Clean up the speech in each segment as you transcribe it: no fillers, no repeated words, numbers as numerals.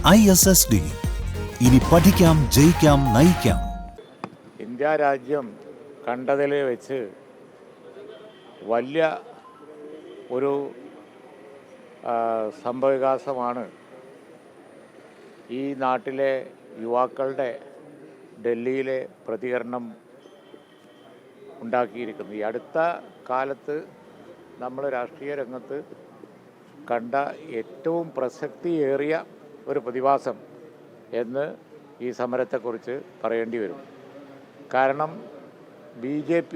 ISSD. ഇനി പഠിക്കാം, ജയിക്കാം, നയിക്കാം. India രാജ്യം കണ്ടതിൽ വെച്ച് വലിയ ഒരു സംഭവവികാസമാണ് ഈ നാട്ടിലെ യുവാക്കളുടെ ഡൽഹിയിലെ പ്രതികരണം ഉണ്ടാക്കിയിരിക്കുന്നത്. ഈ അടുത്ത കാലത്ത് നമ്മൾ രാഷ്ട്രീയ രംഗത്ത് കണ്ട ഏറ്റവും പ്രസക്തിയേറിയ ഒരു പ്രതിഭാസം എന്ന് ഈ സമരത്തെക്കുറിച്ച് പറയേണ്ടി വരും. കാരണം BJP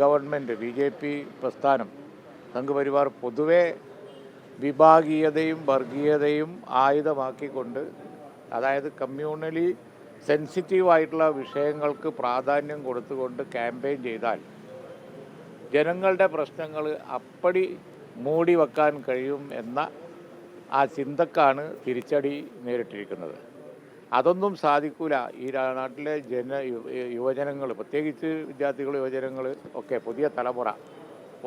ഗവൺമെൻറ്, BJP പ്രസ്ഥാനം, സംഘപരിവാർ പൊതുവെ വിഭാഗീയതയും വർഗീയതയും ആയുധമാക്കിക്കൊണ്ട്, അതായത് കമ്മ്യൂണലി സെൻസിറ്റീവായിട്ടുള്ള വിഷയങ്ങൾക്ക് പ്രാധാന്യം കൊടുത്തുകൊണ്ട് ക്യാമ്പയിൻ ചെയ്താൽ ജനങ്ങളുടെ പ്രശ്നങ്ങൾ അപ്പടി മൂടി വെക്കാൻ കഴിയും എന്ന ആ ചിന്തക്കാണ് തിരിച്ചടി നേരിട്ടിരിക്കുന്നത്. അതൊന്നും സാധിക്കില്ല. ഈ നാട്ടിലെ യുവജനങ്ങൾ, പ്രത്യേകിച്ച് വിദ്യാർത്ഥികൾ, യുവജനങ്ങൾ ഒക്കെ, പുതിയ തലമുറ,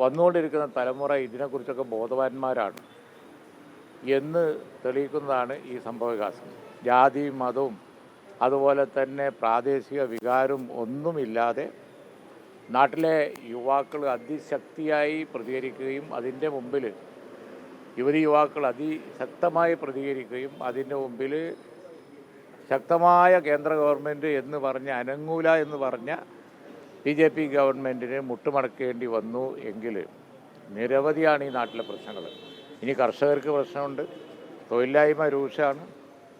വന്നുകൊണ്ടിരിക്കുന്ന തലമുറ ഇതിനെക്കുറിച്ചൊക്കെ ബോധവാന്മാരാണ് എന്ന് തെളിയിക്കുന്നതാണ് ഈ സംഭവവികാസം. ജാതിയും മതവും അതുപോലെ തന്നെ പ്രാദേശിക വികാരവും ഒന്നുമില്ലാതെ നാട്ടിലെ യുവാക്കൾ അതിശക്തിയായി പ്രതികരിക്കുകയും അതിൻ്റെ മുമ്പിൽ യുവതി യുവാക്കൾ അതിശക്തമായി പ്രതികരിക്കുകയും അതിൻ്റെ മുമ്പിൽ ശക്തമായ കേന്ദ്ര ഗവൺമെൻറ് എന്ന് പറഞ്ഞ് അനങ്ങൂല എന്ന് പറഞ്ഞ BJP ഗവൺമെൻറ്റിന് മുട്ടുമടക്കേണ്ടി വന്നു എങ്കിൽ നിരവധിയാണ് ഈ നാട്ടിലെ പ്രശ്നങ്ങൾ. ഇനി കർഷകർക്ക് പ്രശ്നമുണ്ട്, തൊഴിലില്ലായ്മ രൂക്ഷമാണ്,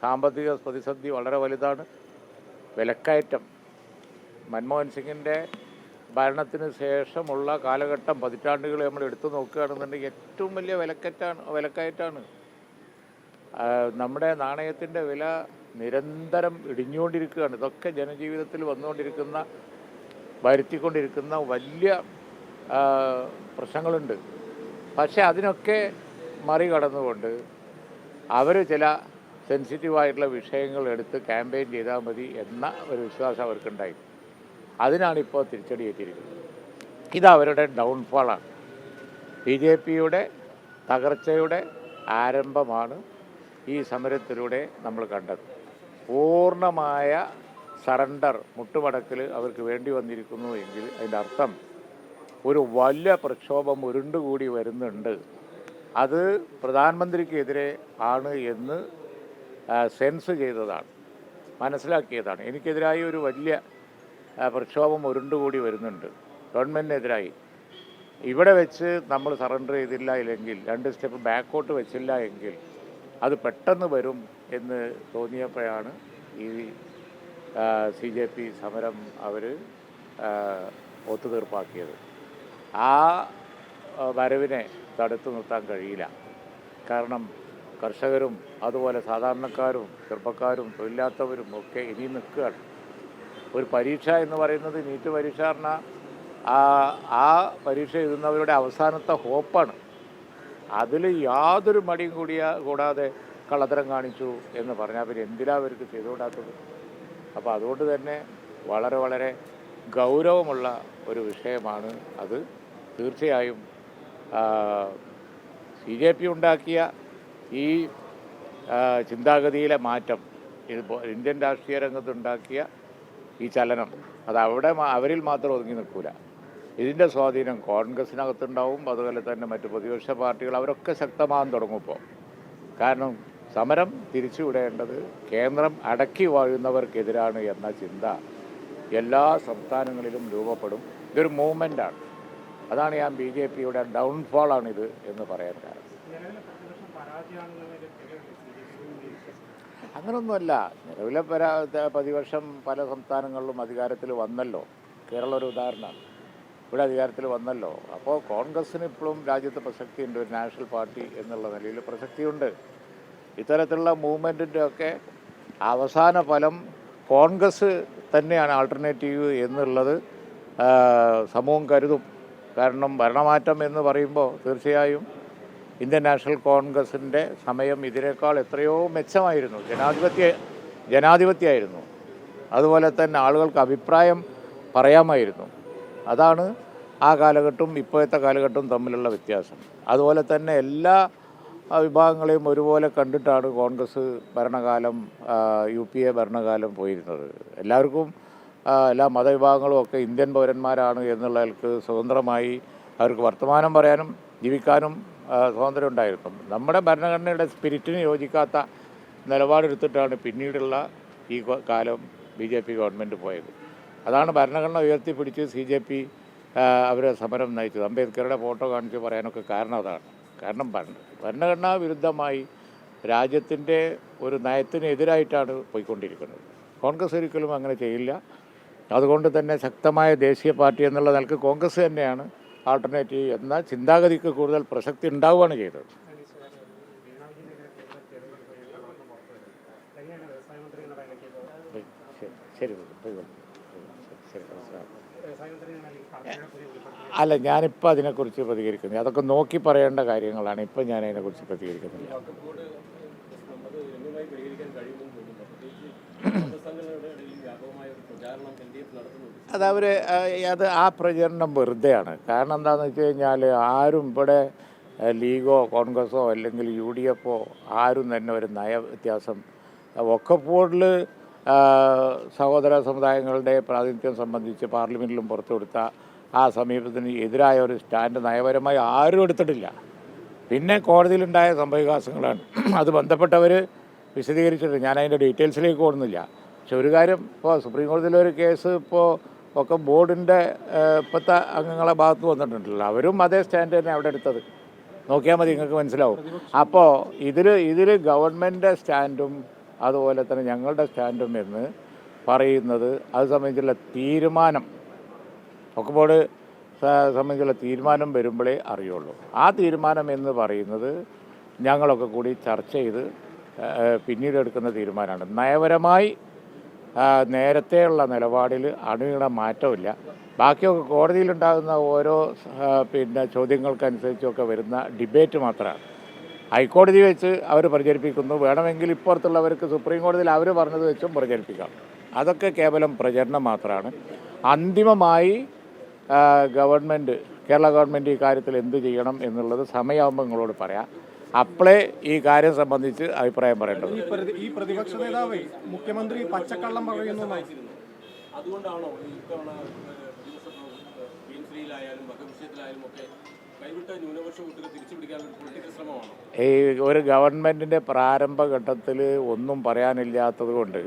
സാമ്പത്തിക പ്രതിസന്ധി വളരെ വലുതാണ്, വിലക്കയറ്റം. മൻമോഹൻ സിംഗിൻ്റെ ഭരണത്തിന് ശേഷമുള്ള കാലഘട്ടം, പതിറ്റാണ്ടുകൾ നമ്മൾ എടുത്തു നോക്കുകയാണെന്നുണ്ടെങ്കിൽ ഏറ്റവും വലിയ വിലക്കയറ്റാണ്. നമ്മുടെ നാണയത്തിൻ്റെ വില നിരന്തരം ഇടിഞ്ഞുകൊണ്ടിരിക്കുകയാണ്. ഇതൊക്കെ ജനജീവിതത്തിൽ വരുത്തിക്കൊണ്ടിരിക്കുന്ന വലിയ പ്രശ്നങ്ങളുണ്ട്. പക്ഷേ അതിനൊക്കെ മറികടന്നുകൊണ്ട് അവർ ചില സെൻസിറ്റീവായിട്ടുള്ള വിഷയങ്ങൾ എടുത്ത് ക്യാമ്പയിൻ ചെയ്താൽ മതി എന്ന ഒരു വിശ്വാസം അവർക്കുണ്ടായി. അതിനാണിപ്പോൾ തിരിച്ചടിയേറ്റിരിക്കുന്നത്. ഇത് അവരുടെ ഡൗൺഫാളാണ്. BJPയുടെ തകർച്ചയുടെ ആരംഭമാണ് ഈ സമരത്തിലൂടെ നമ്മൾ കണ്ടത്. പൂർണ്ണമായ സറണ്ടർ, മുട്ടുമടക്കൽ അവർക്ക് വേണ്ടി വന്നിരിക്കുന്നു എങ്കിൽ അതിൻ്റെ അർത്ഥം ഒരു വലിയ പ്രക്ഷോഭം ഉരുണ്ടുകൂടി വരുന്നുണ്ട്. അത് പ്രധാനമന്ത്രിക്കെതിരെ ആണ് എന്ന് സെൻസ് ചെയ്തതാണ്, മനസ്സിലാക്കിയതാണ്. എനിക്കെതിരായി ഒരു വലിയ പ്രക്ഷോഭം ഉരുണ്ടുകൂടി വരുന്നുണ്ട് ഗവൺമെൻറ്റിനെതിരായി. ഇവിടെ വെച്ച് നമ്മൾ സറണ്ടർ ചെയ്തില്ല എങ്കിൽ, 2 സ്റ്റെപ്പ് ബാക്കോട്ട് വെച്ചില്ല എങ്കിൽ അത് പെട്ടെന്ന് വരും എന്ന് തോന്നിയപ്പോഴാണ് ഈ CJP സമരം അവർ ഒത്തുതീർപ്പാക്കിയത്. ആ വരവിനെ തടുത്തു നിർത്താൻ കഴിയില്ല. കാരണം കർഷകരും അതുപോലെ സാധാരണക്കാരും ചെറുപ്പക്കാരും തൊഴിലില്ലാത്തവരും ഒക്കെ ഇനിയും നിൽക്കുകയാണ്. ഒരു പരീക്ഷ എന്ന് പറയുന്നത്, നീറ്റ് പരീക്ഷ പറഞ്ഞാൽ ആ പരീക്ഷ എഴുതുന്നവരുടെ അവസാനത്തെ ഹോപ്പാണ്. അതിൽ യാതൊരു മടിയും കൂടാതെ കള്ളത്തരം കാണിച്ചു എന്ന് പറഞ്ഞാൽ പിന്നെ എന്തിനാ അവർക്ക് ചെയ്തുകൂടാത്തത്? അപ്പോൾ അതുകൊണ്ട് തന്നെ വളരെ വളരെ ഗൗരവമുള്ള ഒരു അത്. തീർച്ചയായും CJP ഉണ്ടാക്കിയ ഈ ചിന്താഗതിയിലെ മാറ്റം, ഇന്ത്യൻ രാഷ്ട്രീയ രംഗത്തുണ്ടാക്കിയ ഈ ചലനം, അത് അവരിൽ മാത്രം ഒതുങ്ങി നിൽക്കില്ല. ഇതിൻ്റെ സ്വാധീനം കോൺഗ്രസിനകത്തുണ്ടാവും. അതുപോലെ തന്നെ മറ്റ് പ്രതിപക്ഷ പാർട്ടികൾ, അവരൊക്കെ ശക്തമാകാൻ തുടങ്ങുമ്പോൾ. കാരണം സമരം തിരിച്ചുവിടേണ്ടത് കേന്ദ്രം അടക്കി വാഴുന്നവർക്കെതിരാണ് എന്ന ചിന്ത എല്ലാ സംസ്ഥാനങ്ങളിലും രൂപപ്പെടും. ഇതൊരു മൂവ്മെൻ്റാണ്. അതാണ് ഞാൻ BJPയുടെ ഡൗൺഫാളാണിത് എന്ന് പറയാൻ കാരണം. അങ്ങനൊന്നുമല്ല. നിലവിലെ പ്രതിപക്ഷം പല സംസ്ഥാനങ്ങളിലും അധികാരത്തിൽ വന്നല്ലോ. കേരളം ഒരു ഉദാഹരണമാണ്. ഇവിടെ അധികാരത്തിൽ വന്നല്ലോ. അപ്പോൾ കോൺഗ്രസ്സിന് ഇപ്പോഴും രാജ്യത്ത് പ്രസക്തിയുണ്ട്. ഒരു നാഷണൽ പാർട്ടി എന്നുള്ള നിലയിൽ പ്രസക്തിയുണ്ട്. ഇത്തരത്തിലുള്ള മൂവ്മെൻറ്റിൻ്റെ ഒക്കെ അവസാന ഫലം കോൺഗ്രസ് തന്നെയാണ് ആൾട്ടർനേറ്റീവ് എന്നുള്ളത് സമൂഹം കരുതും. കാരണം ഭരണമാറ്റം എന്ന് പറയുമ്പോൾ തീർച്ചയായും ഇന്ത്യൻ നാഷണൽ കോൺഗ്രസിൻ്റെ സമയം ഇതിനേക്കാൾ എത്രയോ മെച്ചമായിരുന്നു. ജനാധിപത്യമായിരുന്നു. അതുപോലെ തന്നെ ആളുകൾക്ക് അഭിപ്രായം പറയാമായിരുന്നു. അതാണ് ആ കാലഘട്ടവും ഇപ്പോഴത്തെ കാലഘട്ടവും തമ്മിലുള്ള വ്യത്യാസം. അതുപോലെ തന്നെ എല്ലാ വിഭാഗങ്ങളെയും ഒരുപോലെ കണ്ടിട്ടാണ് കോൺഗ്രസ് ഭരണകാലം UPA ഭരണകാലം പോയിരുന്നത്. എല്ലാവർക്കും എല്ലാ മതവിഭാഗങ്ങളും ഒക്കെ ഇന്ത്യൻ പൗരന്മാരാണ് എന്നുള്ളവർക്ക് സ്വതന്ത്രമായി അവർക്ക് വർത്തമാനം പറയാനും ജീവിക്കാനും സ്വാതന്ത്ര്യം ഉണ്ടായിരുന്നു. നമ്മുടെ ഭരണഘടനയുടെ സ്പിരിറ്റിന് യോജിക്കാത്ത നിലപാടെടുത്തിട്ടാണ് പിന്നീടുള്ള ഈ കാലം BJP ഗവൺമെൻറ് പോയത്. അതാണ് ഭരണഘടന ഉയർത്തിപ്പിടിച്ച് CJP അവരെ സമരം നയിച്ചത്. അംബേദ്കറുടെ ഫോട്ടോ കാണിച്ച് പറയാനൊക്കെ കാരണം അതാണ്. കാരണം ഭരണഘടനാ വിരുദ്ധമായി രാജ്യത്തിൻ്റെ ഒരു നയത്തിനെതിരായിട്ടാണ് പോയിക്കൊണ്ടിരിക്കുന്നത്. കോൺഗ്രസ് ഒരിക്കലും അങ്ങനെ ചെയ്യില്ല. അതുകൊണ്ട് തന്നെ ശക്തമായ ദേശീയ പാർട്ടി എന്നുള്ള നിലക്ക് കോൺഗ്രസ് തന്നെയാണ് ആൾട്ടർനേറ്റീവ് എന്ന ചിന്താഗതിക്ക് കൂടുതൽ പ്രസക്തി ഉണ്ടാവുകയാണ് ചെയ്തത്. ശരി അല്ല, ഞാനിപ്പോൾ അതിനെക്കുറിച്ച് പ്രതികരിക്കുന്നില്ല. അതൊക്കെ നോക്കി പറയേണ്ട കാര്യങ്ങളാണ്. ഇപ്പം ഞാൻ അതിനെക്കുറിച്ച് പ്രതികരിക്കുന്നില്ല. അത് ആ പ്രചരണം വെറുതെയാണ്. കാരണം എന്താണെന്ന് വെച്ച് കഴിഞ്ഞാൽ ആരും ഇവിടെ ലീഗോ കോൺഗ്രസോ അല്ലെങ്കിൽ UDF ആരും തന്നെ ഒരു നയ വ്യത്യാസം വഖഫ് സഹോദര സമുദായങ്ങളുടെ പ്രാതിനിധ്യം സംബന്ധിച്ച് പാർലമെൻറ്റിലും പുറത്തു കൊടുത്ത ആ സമീപനത്തിന് എതിരായ ഒരു സ്റ്റാൻഡ് നയപരമായി ആരും എടുത്തിട്ടില്ല. പിന്നെ കോടതിയിലുണ്ടായ സംഭവവികാസങ്ങളാണ്. അത് ബന്ധപ്പെട്ടവർ വിശദീകരിച്ചിട്ടുണ്ട്. ഞാൻ അതിൻ്റെ ഡീറ്റെയിൽസിലേക്ക് പോകുന്നില്ല. പക്ഷെ ഒരു കാര്യം, ഇപ്പോൾ സുപ്രീം കോടതിയിലൊരു കേസ് ഒക്കെ ബോർഡിൻ്റെ ഇപ്പോഴത്തെ അംഗങ്ങളെ ഭാഗത്ത് വന്നിട്ടുണ്ടല്ലോ, അവരും അതേ സ്റ്റാൻഡ് തന്നെ അവിടെ എടുത്തത്. നോക്കിയാൽ മതി, നിങ്ങൾക്ക് മനസ്സിലാവും. അപ്പോൾ ഇതിൽ ഗവൺമെൻറ് സ്റ്റാൻഡും അതുപോലെ തന്നെ ഞങ്ങളുടെ സ്റ്റാൻഡും എന്ന് പറയുന്നത് അത് സംബന്ധിച്ചുള്ള തീരുമാനം ഒക്കെ ബോർഡ് സംബന്ധിച്ചുള്ള തീരുമാനം വരുമ്പോഴേ അറിയുള്ളൂ. ആ തീരുമാനം എന്ന് പറയുന്നത് ഞങ്ങളൊക്കെ കൂടി ചർച്ച ചെയ്ത് പിന്നീട് എടുക്കുന്ന തീരുമാനമാണ്. നയപരമായി നേരത്തെയുള്ള നിലപാടിൽ അണുവിട മാറ്റമില്ല. ബാക്കിയൊക്കെ കോടതിയിലുണ്ടാകുന്ന ഓരോ ചോദ്യങ്ങൾക്കനുസരിച്ചൊക്കെ വരുന്ന ഡിബേറ്റ് മാത്രമാണ്. ഹൈക്കോടതി വെച്ച് അവർ പ്രചരിപ്പിക്കുന്നു. വേണമെങ്കിൽ ഇപ്പുറത്തുള്ളവർക്ക് സുപ്രീം കോടതിയിൽ അവർ പറഞ്ഞത് വെച്ചും പ്രചരിപ്പിക്കാം. അതൊക്കെ കേവലം പ്രചരണം മാത്രമാണ്. അന്തിമമായി കേരള ഗവൺമെൻറ് ഈ കാര്യത്തിൽ എന്ത് ചെയ്യണം എന്നുള്ളത് സമയമാകുമ്പോൾ നിങ്ങളോട് പറയാം. അപ്പോഴേ ഈ കാര്യം സംബന്ധിച്ച് അഭിപ്രായം പറയേണ്ടത്. ഈ പ്രതിപക്ഷ നേതാവ് മുഖ്യമന്ത്രി പച്ചക്കള്ളം പറയുന്നു. അതുകൊണ്ടാണോ ഈ ഒരു ഗവൺമെൻറ്റിൻ്റെ പ്രാരംഭഘട്ടത്തിൽ ഒന്നും പറയാനില്ലാത്തത് കൊണ്ട്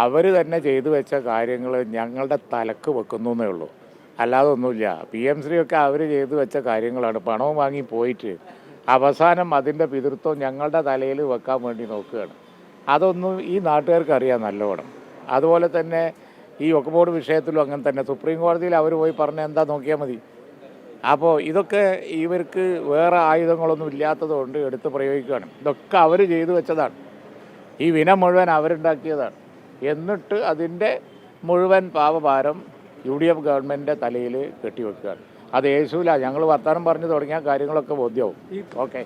അവർ തന്നെ ചെയ്തു വെച്ച കാര്യങ്ങൾ ഞങ്ങളുടെ തലക്ക് വെക്കുന്നു എന്നേ ഉള്ളൂ. അല്ലാതെ ഒന്നുമില്ല. PM-ശ്രീ ഒക്കെ അവർ ചെയ്തു വെച്ച കാര്യങ്ങളാണ്. പണവും വാങ്ങി പോയിട്ട് അവസാനം അതിൻ്റെ പിതൃത്വം ഞങ്ങളുടെ തലയിൽ വെക്കാൻ വേണ്ടി നോക്കുകയാണ്. അതൊന്നും ഈ നാട്ടുകാർക്ക് അറിയാം നല്ലോണം. അതുപോലെ തന്നെ ഈ വഖഫ് ബോർഡ് വിഷയത്തിലും അങ്ങനെ തന്നെ. സുപ്രീം കോടതിയിൽ അവർ പോയി പറഞ്ഞ എന്താ നോക്കിയാൽ മതി. അപ്പോൾ ഇതൊക്കെ ഇവർക്ക് വേറെ ആയുധങ്ങളൊന്നും ഇല്ലാത്തതുകൊണ്ട് എടുത്ത് പ്രയോഗിക്കുകയാണ്. ഇതൊക്കെ അവർ ചെയ്തു വെച്ചതാണ്. ഈ വിന മുഴുവൻ അവരുണ്ടാക്കിയതാണ്. എന്നിട്ട് അതിൻ്റെ മുഴുവൻ പാപഭാരം UDF ഗവൺമെൻറ്റിൻ്റെ തലയിൽ കെട്ടിവെക്കുകയാണ്. അത് യേശുവില്ല. ഞങ്ങൾ വർത്തമാനം പറഞ്ഞു തുടങ്ങിയ കാര്യങ്ങളൊക്കെ ബോധ്യമാവും. ഓക്കെ.